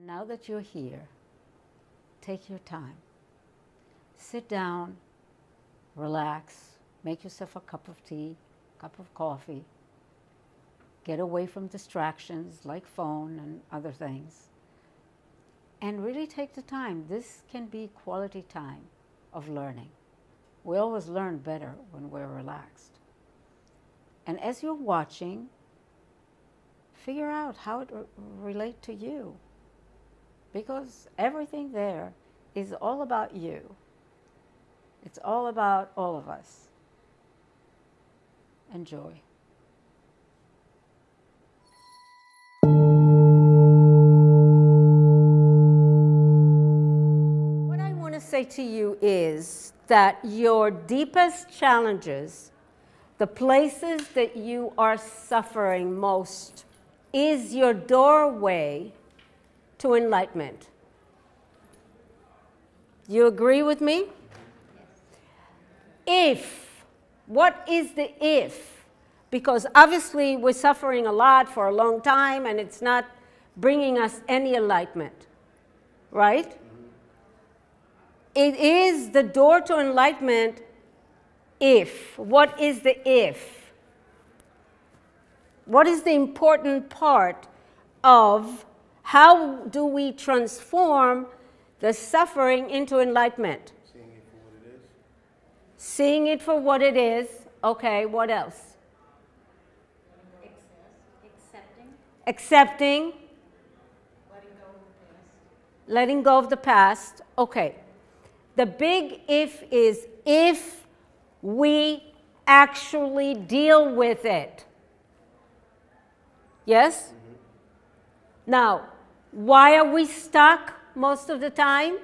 Now that you're here, take your time. Sit down, relax, make yourself a cup of tea, cup of coffee. Get away from distractions like phone and other things. And really take the time. This can be quality time of learning. We always learn better when we're relaxed. And as you're watching, figure out how it relates to you. Because everything there is all about you. It's all about all of us. Enjoy. What I want to say to you is that your deepest challenges, the places that you are suffering most, is your doorway to enlightenment. You agree with me? Yes. If, what is the if? Because obviously we're suffering a lot for a long time and it's not bringing us any enlightenment, right? It is the door to enlightenment if. What is the if? What is the important part of how do we transform the suffering into enlightenment? Seeing it for what it is. Seeing it for what it is. Okay, what else? Accepting. Accepting. Letting go of the past. Okay. The big if is if we actually deal with it. Yes? Mm-hmm. Now, why are we stuck most of the time?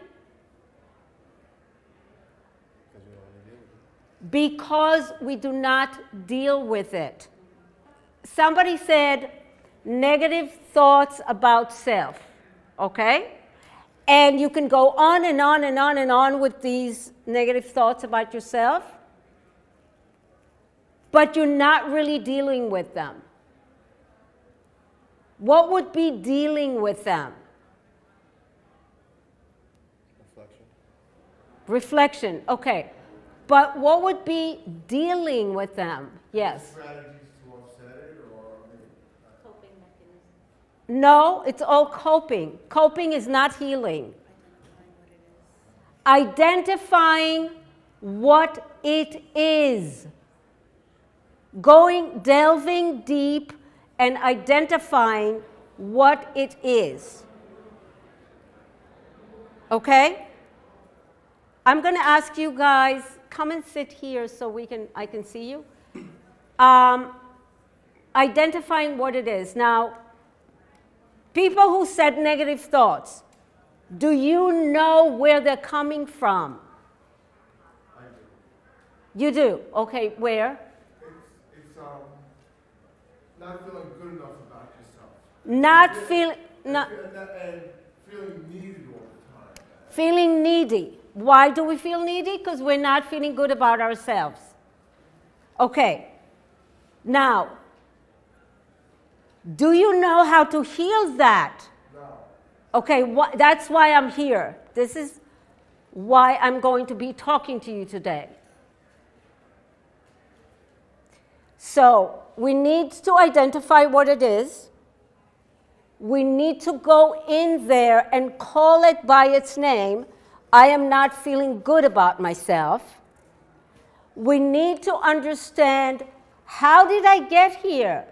Because we do not deal with it. Somebody said negative thoughts about self, okay? And you can go on and on and on and on with these negative thoughts about yourself, but you're not really dealing with them. What would be dealing with them? Reflection. Reflection, okay. But what would be dealing with them? Yes. Strategies to offset it or Coping mechanism. No, it's all coping. Coping is not healing. Identifying what it is. Delving deep and identifying what it is. Okay? I'm going to ask you guys, come and sit here so I can see you. Identifying what it is. Now, people who said negative thoughts, do you know where they're coming from? I do. You do? Okay, where? It's not feeling good enough about yourself. And feeling needed all the time. Feeling needy. Why do we feel needy? Because we're not feeling good about ourselves. Okay. Now, do you know how to heal that? No. Okay, that's why I'm here. This is why I'm going to be talking to you today. So, we need to identify what it is. We need to go in there and call it by its name. I am not feeling good about myself. We need to understand, how did I get here?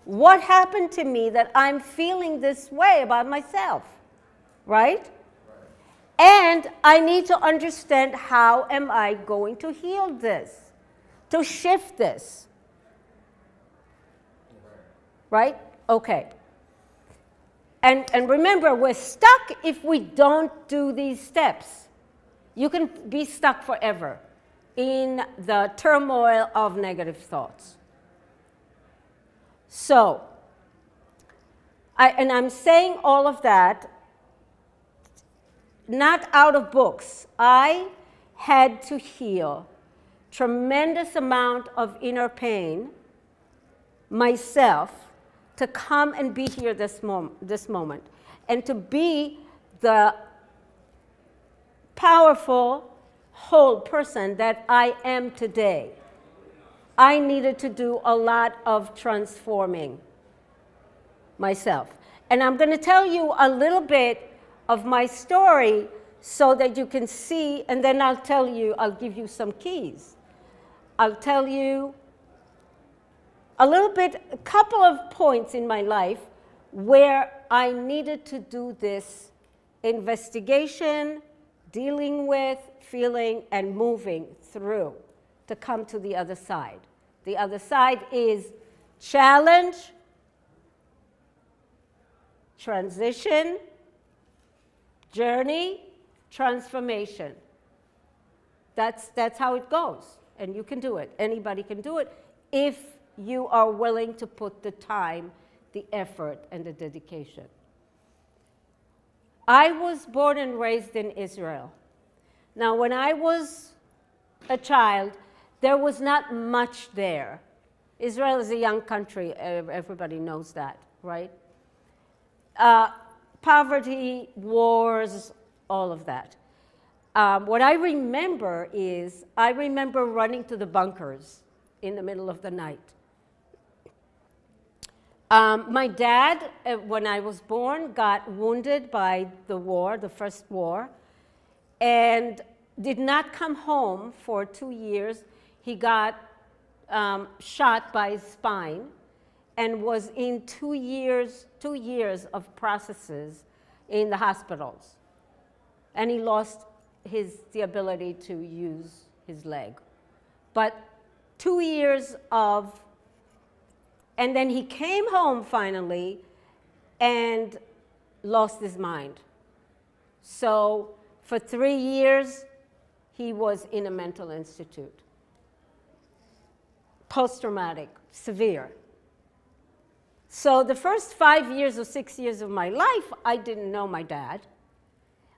What happened to me that I'm feeling this way about myself? Right? And I need to understand, how am I going to heal this? To shift this? Right? Okay. And remember, we're stuck if we don't do these steps. You can be stuck forever in the turmoil of negative thoughts. So, I'm saying all of that not out of books. I had to heal tremendous amount of inner pain myself to come and be here this moment. and to be the powerful, whole person that I am today, I needed to do a lot of transforming myself. And I'm going to tell you a little bit of my story so that you can see, and then I'll give you some keys. I'll tell you a little bit, a couple of points in my life where I needed to do this investigation, dealing with, feeling, and moving through to come to the other side. The other side is challenge, transition, journey, transformation. That's how it goes. And you can do it. Anybody can do it if you are willing to put the time, the effort, and the dedication. I was born and raised in Israel. Now, when I was a child, there was not much there. Israel is a young country. Everybody knows that, right? Poverty, wars, all of that. What I remember is, I remember running to the bunkers in the middle of the night. My dad, when I was born, got wounded by the war, the first war, and did not come home for 2 years. He got shot by his spine and was in 2 years of processes in the hospitals. And he lost the ability to use his leg. But 2 years of, and then he came home finally and lost his mind. So for 3 years, he was in a mental institute. Post-traumatic, severe. So the first 5 years or 6 years of my life, I didn't know my dad.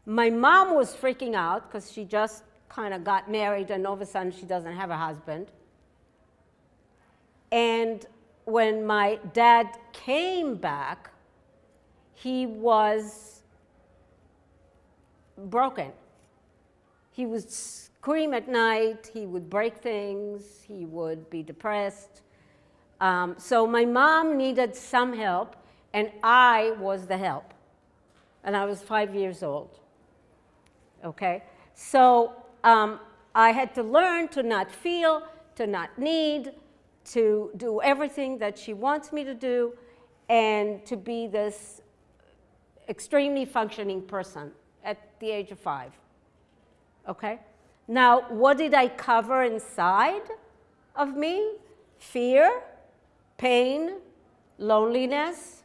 My mom was freaking out because she just kind of got married and all of a sudden she doesn't have a husband. And when my dad came back, he was broken. He would scream at night, he would break things, he would be depressed. So my mom needed some help, and I was the help. And I was 5 years old. Okay? So I had to learn to not feel, to not need, to do everything that she wants me to do, and to be this extremely functioning person at the age of 5. Okay? Now, what did I cover inside of me? Fear, pain, loneliness,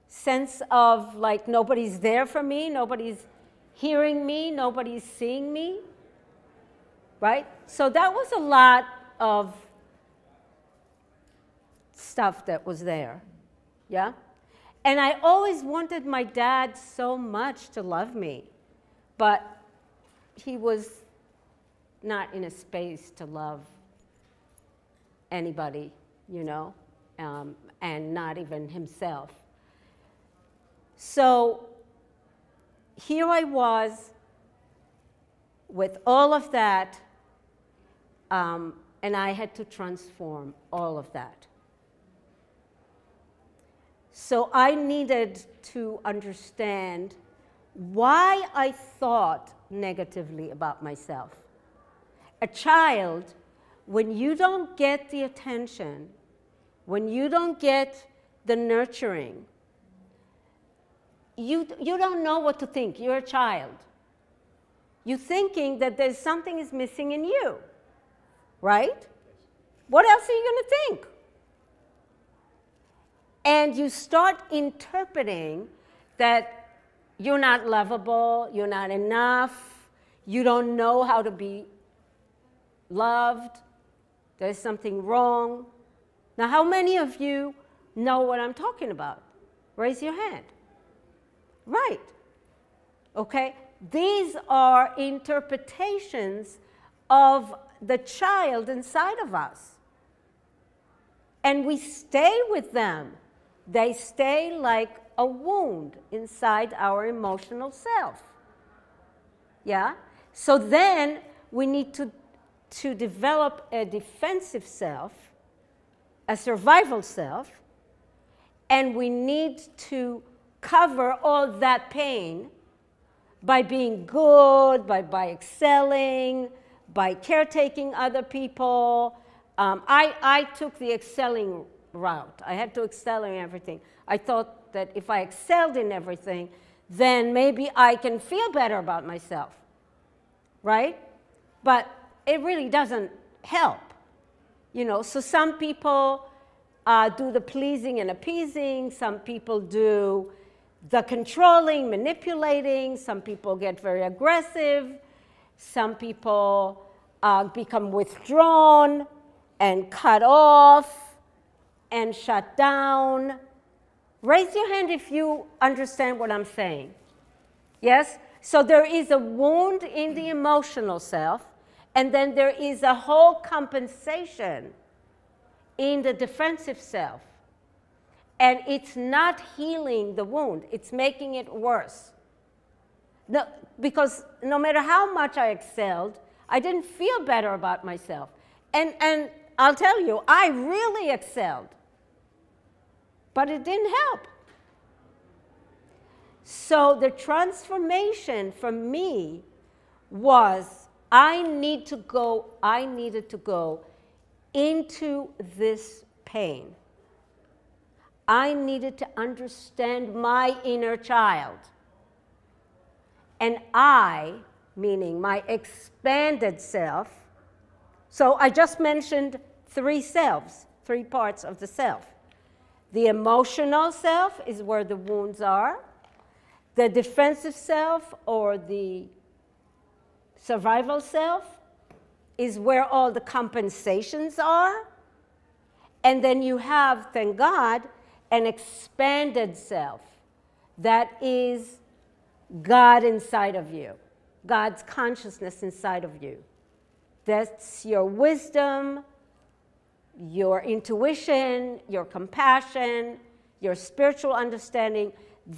sense of like nobody's there for me, nobody's hearing me, nobody's seeing me, right? So that was a lot of stuff that was there, yeah? And I always wanted my dad so much to love me, but he was not in a space to love anybody, you know, and not even himself. So here I was with all of that, and I had to transform all of that. So I needed to understand why I thought negatively about myself. A child, when you don't get the attention, when you don't get the nurturing, you don't know what to think. You're a child. You're thinking that there's something is missing in you, right? What else are you going to think? And you start interpreting that you're not lovable, you're not enough, you don't know how to be loved, there's something wrong. Now, how many of you know what I'm talking about? Raise your hand. Right. Okay? These are interpretations of the child inside of us. And we stay with them. They stay like a wound inside our emotional self. Yeah? So then we need to develop a defensive self, a survival self, and we need to cover all that pain by being good, by excelling, by caretaking other people. I took the excelling route. I had to excel in everything. I thought that if I excelled in everything, then maybe I can feel better about myself, right? But it really doesn't help, you know. So some people do the pleasing and appeasing. Some people do the controlling, manipulating. Some people get very aggressive. Some people become withdrawn and cut off and shut down. Raise your hand if you understand what I'm saying. Yes? So there is a wound in the emotional self, and then there is a whole compensation in the defensive self. And it's not healing the wound, it's making it worse. Because no matter how much I excelled, I didn't feel better about myself. And I'll tell you, I really excelled. But it didn't help. So the transformation for me was I needed to go into this pain. I needed to understand my inner child. And I, meaning my expanded self, so I just mentioned three selves, three parts of the self. The emotional self is where the wounds are. The defensive self, or the survival self, is where all the compensations are. And then you have, thank God, an expanded self that is God inside of you, God's consciousness inside of you. That's your wisdom, your intuition, your compassion, your spiritual understanding.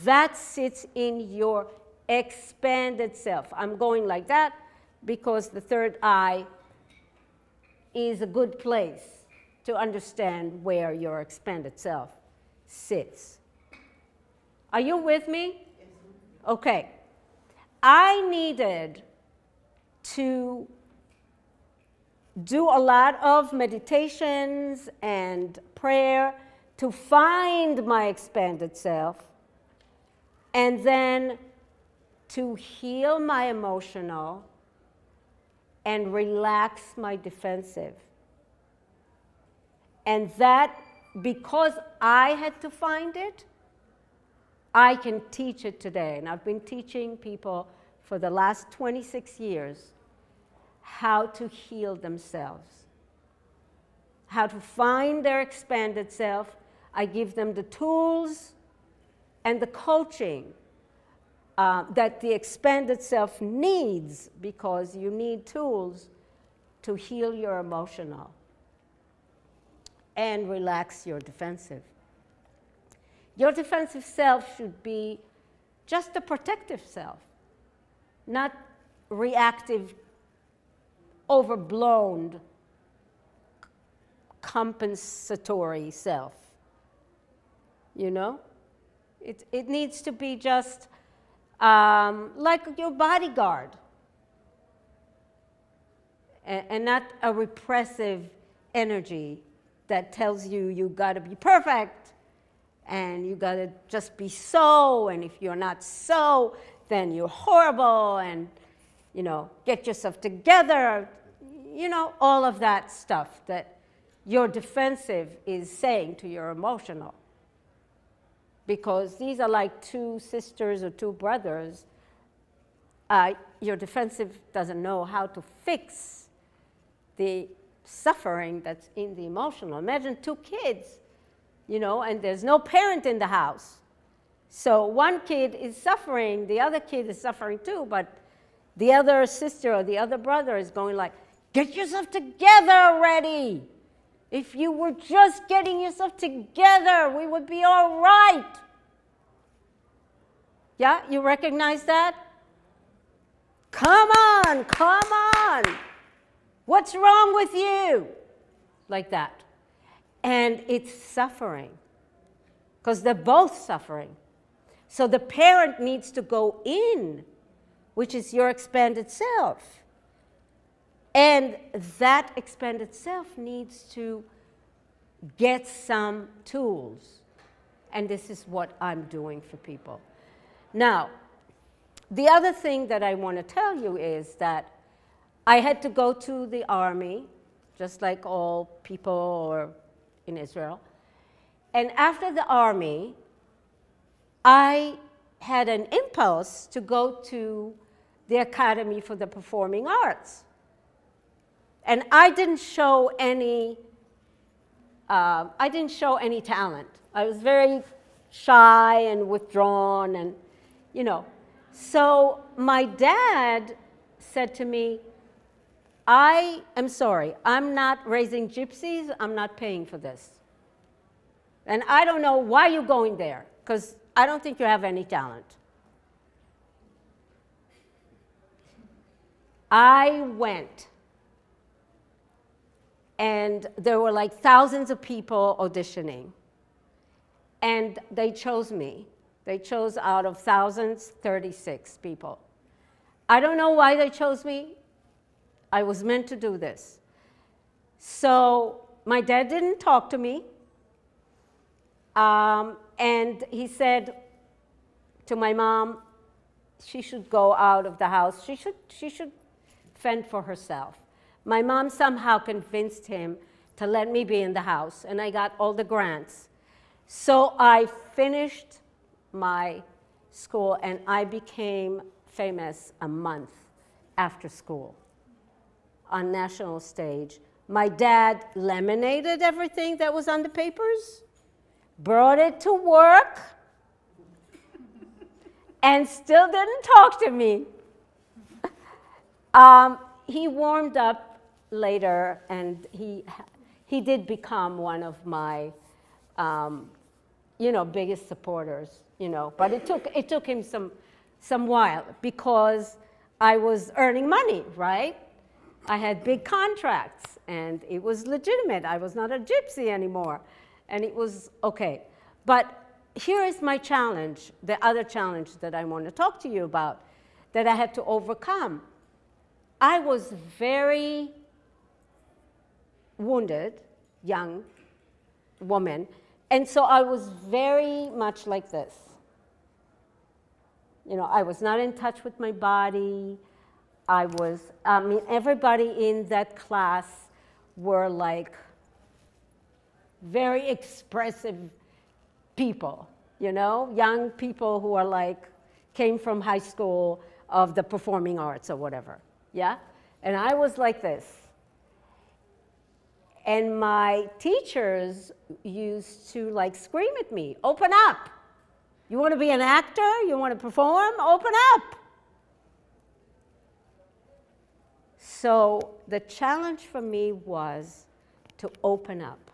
That sits in your expanded self. I'm going like that because the third eye is a good place to understand where your expanded self sits. Are you with me? Okay. I needed to do a lot of meditations and prayer to find my expanded self, and then to heal my emotional and relax my defensive. And that, because I had to find it, I can teach it today. And I've been teaching people for the last 26 years how to heal themselves, how to find their expanded self. I give them the tools and the coaching that the expanded self needs, because you need tools to heal your emotional and relax your defensive. Your defensive self should be just a protective self, not reactive, overblown, compensatory self. You know? It needs to be just like your bodyguard, and not a repressive energy that tells you you got to be perfect and you got to just be so, and if you're not so, then you're horrible, and, you know, get yourself together, you know, all of that stuff that your defensive is saying to your emotional. Because these are like two sisters or two brothers. Your defensive doesn't know how to fix the suffering that's in the emotional. Imagine two kids, you know, and there's no parent in the house. So one kid is suffering, the other kid is suffering too, but the other sister or the other brother is going like, get yourself together already. If you were just getting yourself together, we would be all right. Yeah, you recognize that? Come on, come on. What's wrong with you? Like that. And it's suffering, because they're both suffering. So the parent needs to go in, which is your expanded self. And that expanded self needs to get some tools. And this is what I'm doing for people. Now, the other thing that I want to tell you is that I had to go to the army, just like all people or in Israel. And after the army, I had an impulse to go to the Academy for the Performing Arts. And I didn't show any talent. I was very shy and withdrawn, and, you know. So my dad said to me, I am sorry, I'm not raising gypsies, I'm not paying for this. And I don't know why you're going there, because I don't think you have any talent. I went, and there were like thousands of people auditioning, and they chose me. They chose out of thousands, 36 people. I don't know why they chose me. I was meant to do this. So my dad didn't talk to me. And he said to my mom, she should go out of the house. She should fend for herself. My mom somehow convinced him to let me be in the house, and I got all the grants. So I finished my school, and I became famous a month after school on national stage. My dad laminated everything that was on the papers, brought it to work, and still didn't talk to me. He warmed up later, and he did become one of my biggest supporters, but it took him some while, because I was earning money, right? I had big contracts, and it was legitimate. I was not a gypsy anymore, and it was okay. But here is my challenge, the other challenge that I want to talk to you about, that I had to overcome. I was very wounded, young woman, and so I was very much like this. I was not in touch with my body. Everybody in that class were like very expressive people, young people who are came from high school of the performing arts or whatever, yeah? And I was like this. And my teachers used to scream at me, open up. You want to be an actor? You want to perform? Open up. So the challenge for me was to open up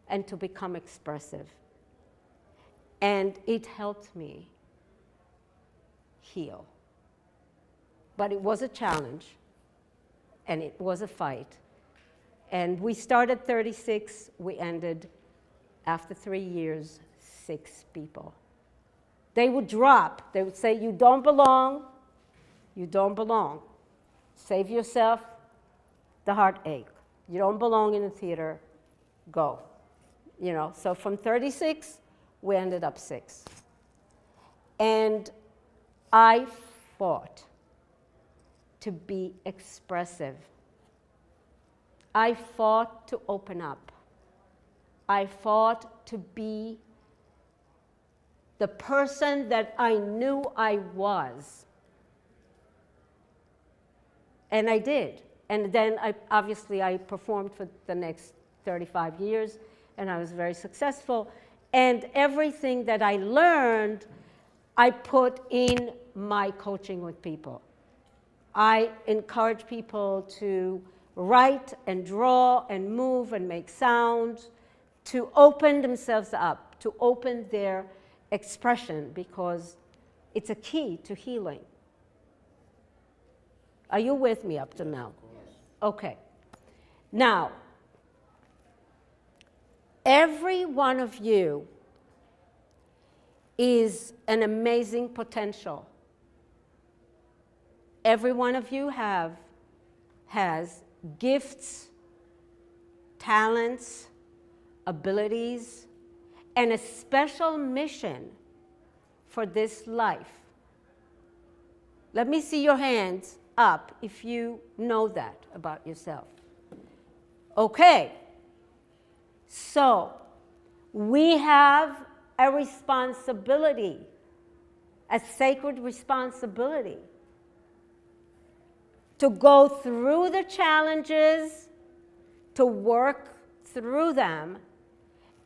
and to become expressive. And it helped me heal. But it was a challenge, and it was a fight. And we started 36, we ended, after 3 years, 6 people. They would drop. They would say, you don't belong. You don't belong. Save yourself the heartache. You don't belong in the theater. Go. So from 36, we ended up 6. And I fought to be expressive. I fought to open up. I fought to be the person that I knew I was. And I did. And then obviously I performed for the next 35 years, and I was very successful. And everything that I learned, I put in my coaching with people. I encourage people to write and draw and move and make sounds, to open themselves up, to open their expression, because It's a key to healing. Are you with me up to now? Okay. Now, every one of you is an amazing potential. Every one of you has gifts, talents, abilities, and a special mission for this life. Let me see your hands up if you know that about yourself. Okay. So, we have a responsibility, a sacred responsibility, to go through the challenges, to work through them,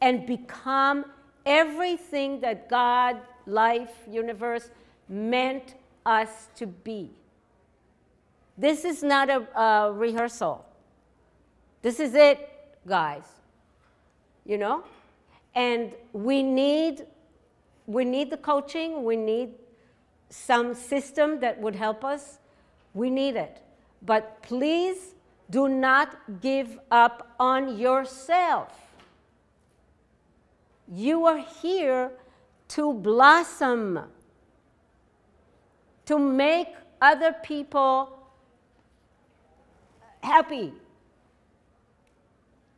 and become everything that God, life, universe meant us to be. This is not a rehearsal. This is it, guys. You know? And we need the coaching. We need some system that would help us. We need it. But please do not give up on yourself. You are here to blossom, to make other people happy,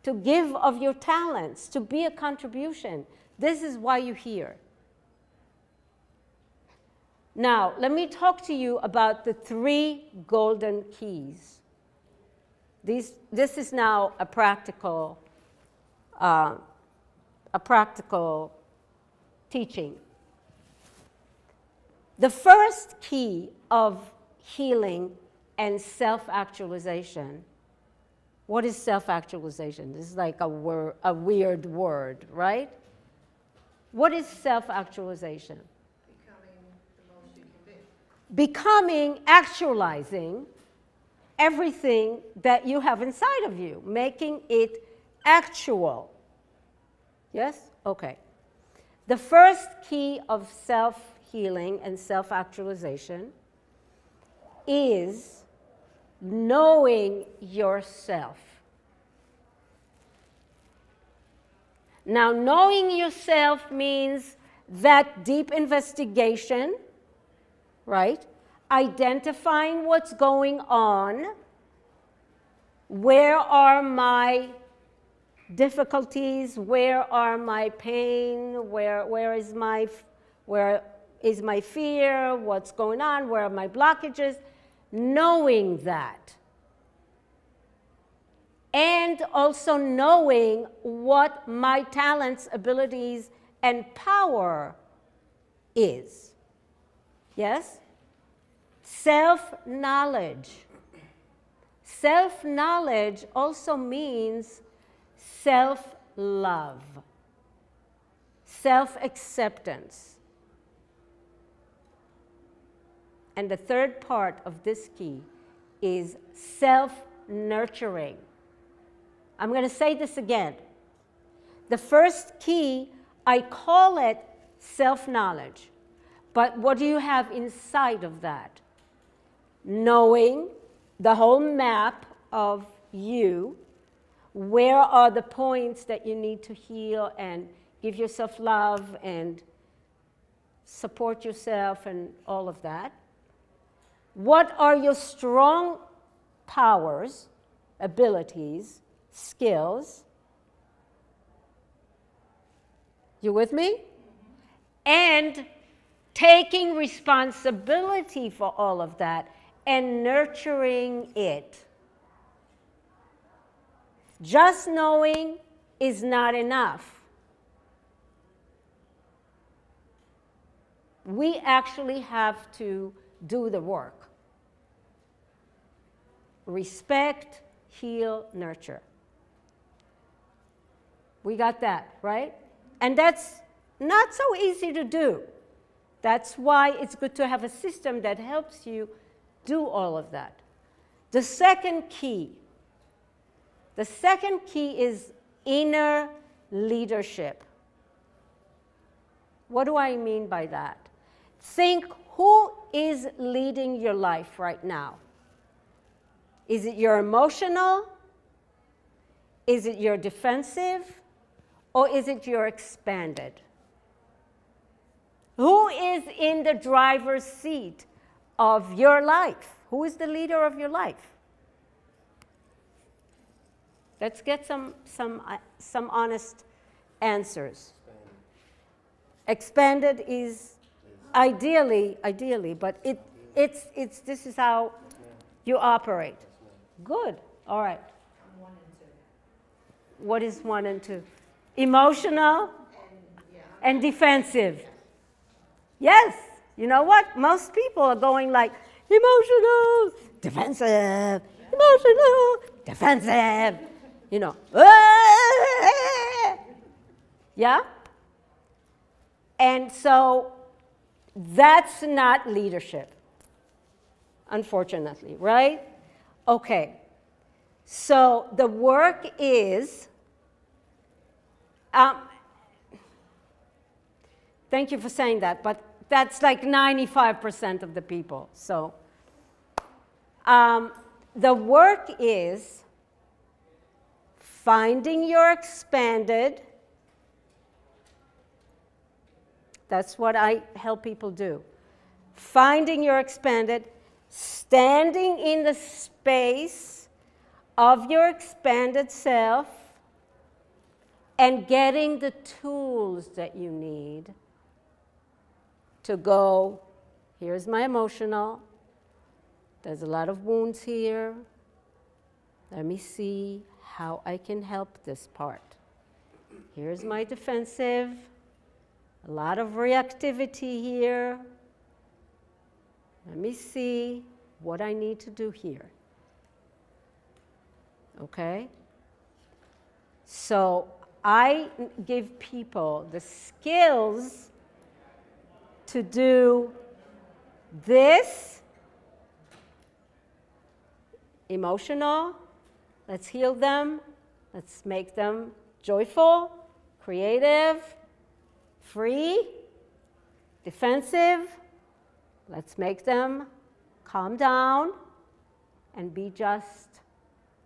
to give of your talents, to be a contribution. This is why you're here. Now, let me talk to you about the 3 golden keys. This is now a practical teaching. The first key of healing and self-actualization. What is self-actualization? This is like a weird word, right? What is self-actualization? Becoming, actualizing everything that you have inside of you, making it actual. Yes? Okay. The first key of self-healing and self-actualization is knowing yourself. Now, knowing yourself means that deep investigation, right? Identifying what's going on. Where are my difficulties? Where are my pain? Where is my fear? What's going on? Where are my blockages? Knowing that. And also knowing what my talents, abilities, and power is. Yes? Self-knowledge. Self-knowledge also means self-love, self-acceptance. And the third part of this key is self-nurturing. I'm going to say this again. The first key, I call it self-knowledge. But what do you have inside of that? Knowing the whole map of you. Where are the points that you need to heal and give yourself love and support yourself and all of that? What are your strong powers, abilities, skills? You with me? And taking responsibility for all of that and nurturing it. Just knowing is not enough. We actually have to do the work. Respect, heal, nurture. We got that, right? And that's not so easy to do. That's why it's good to have a system that helps you do all of that. The second key is inner leadership. What do I mean by that? Think, Who is leading your life right now? Is it your emotional? Is it your defensive? Or is it your expanded? Who is in the driver's seat of your life? Who is the leader of your life? Let's get some honest answers. Expanded is ideally, but it's this is how you operate. Good. All right. What is 1 and 2? Emotional and defensive. Yes. You know what? Most people are going like emotional, defensive, emotional, defensive. You know. Yeah? And so that's not leadership, unfortunately, right? Okay. So the work is, thank you for saying that, but that's like 95% of the people. So the work is finding your expanded. That's what I help people do. Finding your expanded, standing in the space of your expanded self, and getting the tools that you need to go, here's my emotional, there's a lot of wounds here, let me see how I can help this part. Here's my defensive, a lot of reactivity here, let me see what I need to do here. Okay? So I give people the skills to do this, emotional, let's heal them, let's make them joyful, creative, free, defensive, let's make them calm down and be just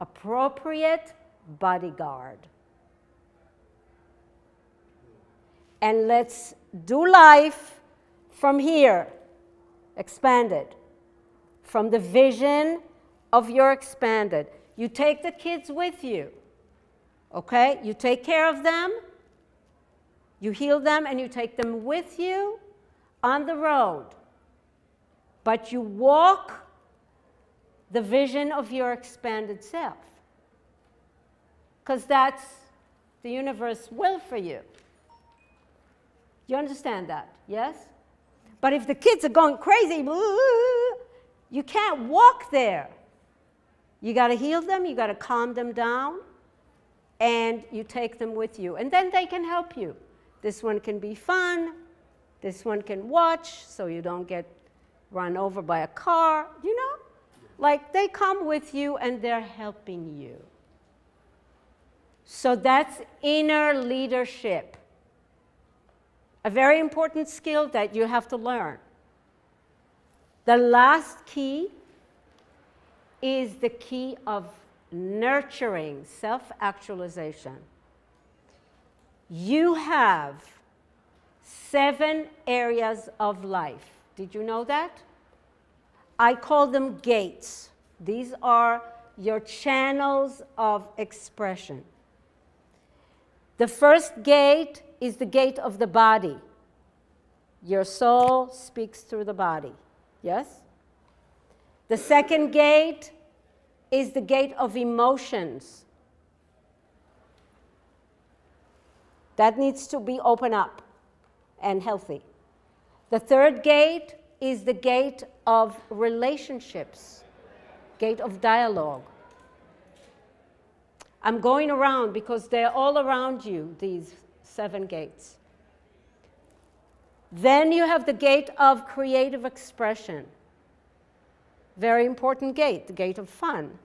appropriate bodyguard. And let's do life from here, expanded, from the vision of your expanded. You take the kids with you, okay? You take care of them, you heal them, and you take them with you on the road. But you walk the vision of your expanded self, because that's the universe's will for you. You understand that, yes? But if the kids are going crazy, you can't walk there. You got to heal them, you got to calm them down, and you take them with you. And then they can help you. This one can be fun. This one can watch so you don't get run over by a car, you know? Like they come with you and they're helping you. So that's inner leadership. A very important skill that you have to learn. The last key is the key of nurturing self-actualization. You have 7 areas of life. Did you know that? I call them gates. These are your channels of expression. The first gate is the gate of the body. Your soul speaks through the body. Yes? The second gate is the gate of emotions. That needs to be open up and healthy. The third gate is the gate of relationships, gate of dialogue. I'm going around because they're all around you, these 7 gates. Then you have the gate of creative expression. Very important gate, the gate of fun.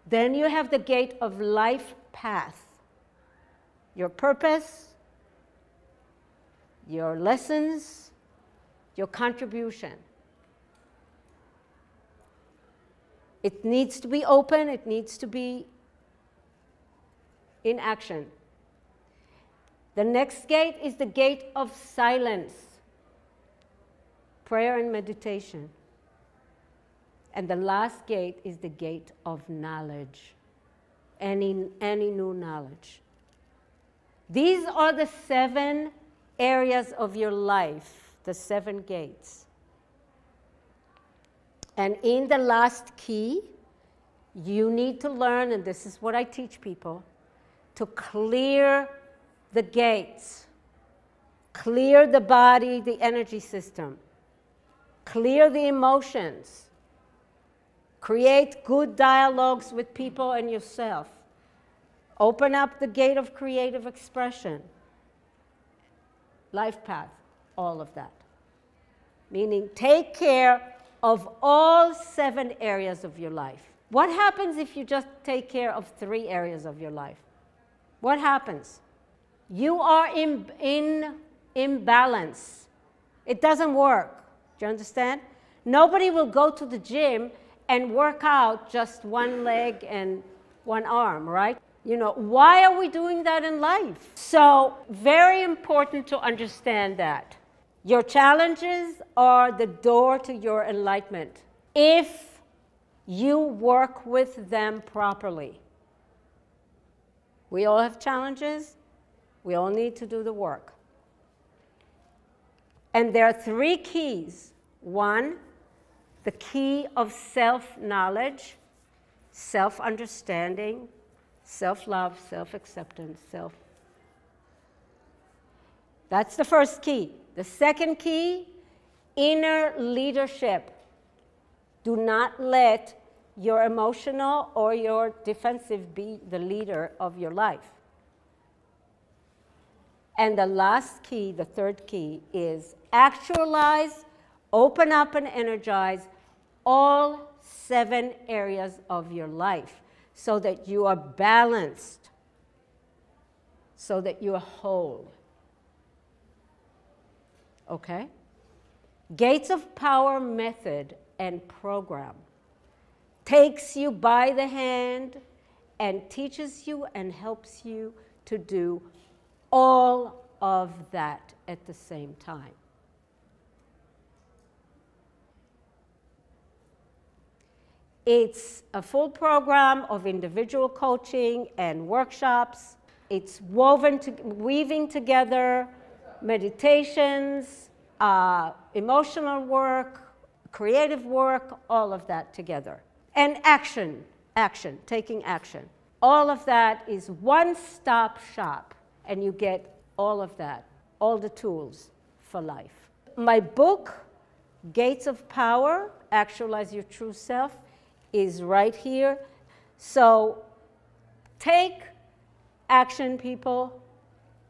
Then you have the gate of life path. Your purpose, your lessons, your contribution. It needs to be open, it needs to be in action. The next gate is the gate of silence, prayer and meditation. And the last gate is the gate of knowledge, any new knowledge. These are the 7 areas of your life, the 7 gates. And in the last key, you need to learn, and this is what I teach people, to clear the gates, clear the body, the energy system, clear the emotions, create good dialogues with people and yourself, open up the gate of creative expression, life path, all of that. Meaning take care of all 7 areas of your life. What happens if you just take care of 3 areas of your life? What happens? You are in imbalance. It doesn't work. Do you understand? Nobody will go to the gym and work out just one leg and one arm, right? You know, why are we doing that in life? So, very important to understand that. Your challenges are the door to your enlightenment if you work with them properly. We all have challenges. We all need to do the work. And there are 3 keys. 1, the key of self-knowledge, self-understanding, self-love, self-acceptance, That's the first key. The second key, inner leadership. Do not let your emotional or your defensive be the leader of your life. And the last key, the third key, is actualize, open up and energize all 7 areas of your life so that you are balanced, so that you are whole. Okay? Gates of Power method and program takes you by the hand and teaches you and helps you to do all of that at the same time. It's a full program of individual coaching and workshops. It's weaving together meditations, emotional work, creative work, all of that together. And action, taking action. All of that is one-stop shop, and you get all of that, all the tools for life. My book, Gates of Power, Actualize Your True Self, is right here. So take action, people.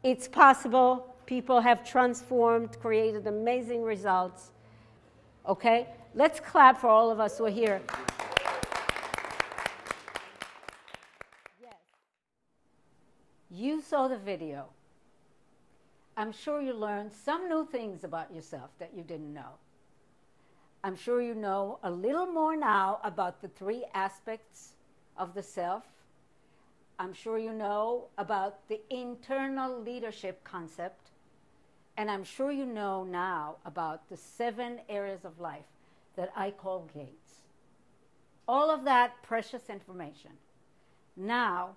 It's possible. People have transformed, created amazing results. Okay? Let's clap for all of us who are here. Yes. You saw the video. I'm sure you learned some new things about yourself that you didn't know. I'm sure you know a little more now about the 3 aspects of the self. I'm sure you know about the internal leadership concept. And I'm sure you know now about the 7 areas of life that I call gates. All of that precious information. Now,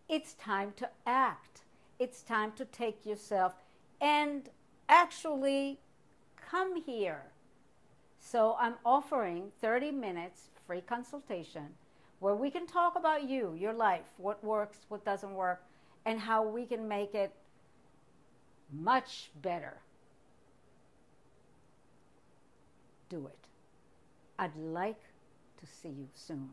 it's time to act. It's time to take yourself and actually come here. So I'm offering 30 minutes free consultation where we can talk about you, your life, what works, what doesn't work, and how we can make it much better. Do it. I'd like to see you soon.